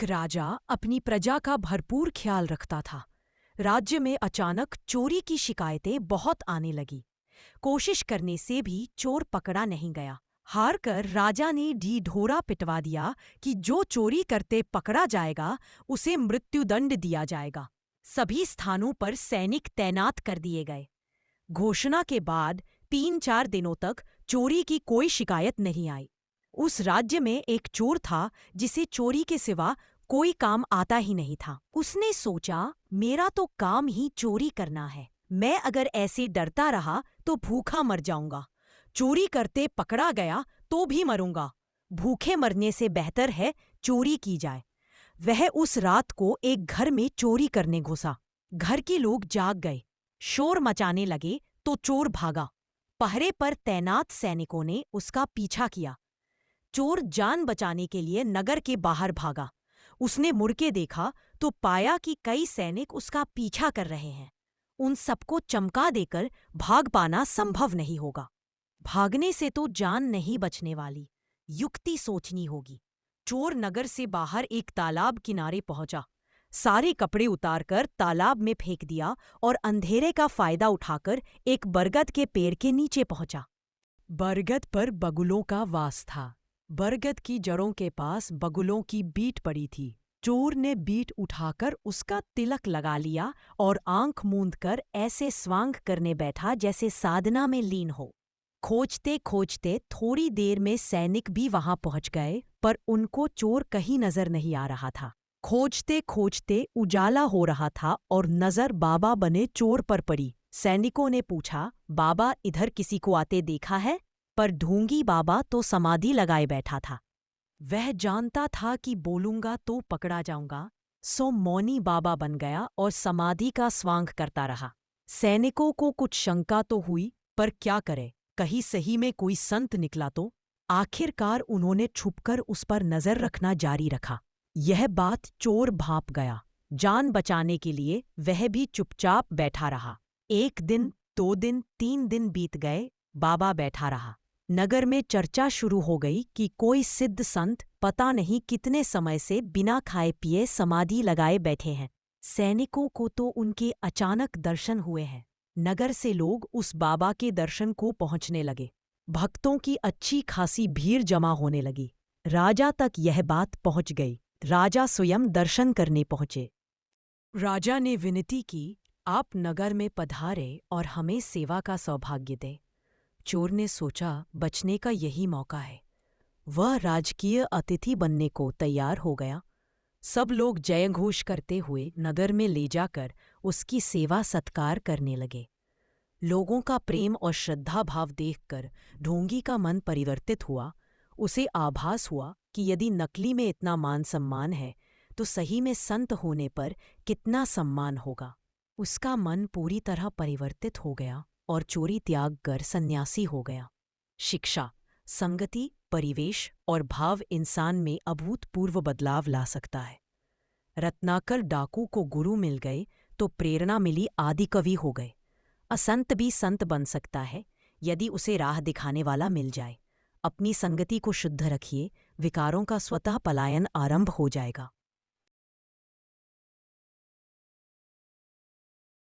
एक राजा अपनी प्रजा का भरपूर ख्याल रखता था। राज्य में अचानक चोरी की शिकायतें बहुत आने लगी। कोशिश करने से भी चोर पकड़ा नहीं गया। हार कर राजा ने ढिढोरा पिटवा दिया कि जो चोरी करते पकड़ा जाएगा उसे मृत्युदंड दिया जाएगा। सभी स्थानों पर सैनिक तैनात कर दिए गए। घोषणा के बाद 3-4 दिनों तक चोरी की कोई शिकायत नहीं आई। उस राज्य में एक चोर था जिसे चोरी के सिवा कोई काम आता ही नहीं था। उसने सोचा, मेरा तो काम ही चोरी करना है। मैं अगर ऐसे डरता रहा तो भूखा मर जाऊंगा। चोरी करते पकड़ा गया तो भी मरूंगा। भूखे मरने से बेहतर है चोरी की जाए। वह उस रात को एक घर में चोरी करने घुसा। घर के लोग जाग गए, शोर मचाने लगे तो चोर भागा। पहरे पर तैनात सैनिकों ने उसका पीछा किया। चोर जान बचाने के लिए नगर के बाहर भागा। उसने मुड़ के देखा तो पाया कि कई सैनिक उसका पीछा कर रहे हैं। उन सबको चमका देकर भाग पाना संभव नहीं होगा। भागने से तो जान नहीं बचने वाली, युक्ति सोचनी होगी। चोर नगर से बाहर एक तालाब किनारे पहुंचा। सारे कपड़े उतारकर तालाब में फेंक दिया और अंधेरे का फायदा उठाकर एक बरगद के पेड़ के नीचे पहुंचा। बरगद पर बगुलों का वास था। बरगद की जड़ों के पास बगुलों की बीट पड़ी थी। चोर ने बीट उठाकर उसका तिलक लगा लिया और आंख मूंदकर ऐसे स्वांग करने बैठा जैसे साधना में लीन हो। खोजते खोजते थोड़ी देर में सैनिक भी वहां पहुंच गए, पर उनको चोर कहीं नजर नहीं आ रहा था। खोजते खोजते उजाला हो रहा था और नजर बाबा बने चोर पर पड़ी। सैनिकों ने पूछा, बाबा इधर किसी को आते देखा है? पर ढोंगी बाबा तो समाधि लगाए बैठा था। वह जानता था कि बोलूंगा तो पकड़ा जाऊंगा, सो मौनी बाबा बन गया और समाधि का स्वांग करता रहा। सैनिकों को कुछ शंका तो हुई, पर क्या करे, कहीं सही में कोई संत निकला तो। आखिरकार उन्होंने छुपकर उस पर नजर रखना जारी रखा। यह बात चोर भांप गया। जान बचाने के लिए वह भी चुपचाप बैठा रहा। 1 दिन, 2 दिन, 3 दिन बीत गए, बाबा बैठा रहा। नगर में चर्चा शुरू हो गई कि कोई सिद्ध संत पता नहीं कितने समय से बिना खाए पिए समाधि लगाए बैठे हैं। सैनिकों को तो उनके अचानक दर्शन हुए हैं। नगर से लोग उस बाबा के दर्शन को पहुंचने लगे। भक्तों की अच्छी खासी भीड़ जमा होने लगी। राजा तक यह बात पहुंच गई। राजा स्वयं दर्शन करने पहुंचे। राजा ने विनती की, आप नगर में पधारे और हमें सेवा का सौभाग्य दें। चोर ने सोचा, बचने का यही मौका है। वह राजकीय अतिथि बनने को तैयार हो गया। सब लोग जयघोष करते हुए नगर में ले जाकर उसकी सेवा सत्कार करने लगे। लोगों का प्रेम और श्रद्धा भाव देखकर ढोंगी का मन परिवर्तित हुआ। उसे आभास हुआ कि यदि नकली में इतना मान सम्मान है तो सही में संत होने पर कितना सम्मान होगा। उसका मन पूरी तरह परिवर्तित हो गया और चोरी त्याग कर सन्यासी हो गया। शिक्षा, संगति, परिवेश और भाव इंसान में अभूतपूर्व बदलाव ला सकता है। रत्नाकर डाकू को गुरु मिल गए तो प्रेरणा मिली आदि कवि हो गए। असंत भी संत बन सकता है यदि उसे राह दिखाने वाला मिल जाए। अपनी संगति को शुद्ध रखिए, विकारों का स्वतः पलायन आरंभ हो जाएगा।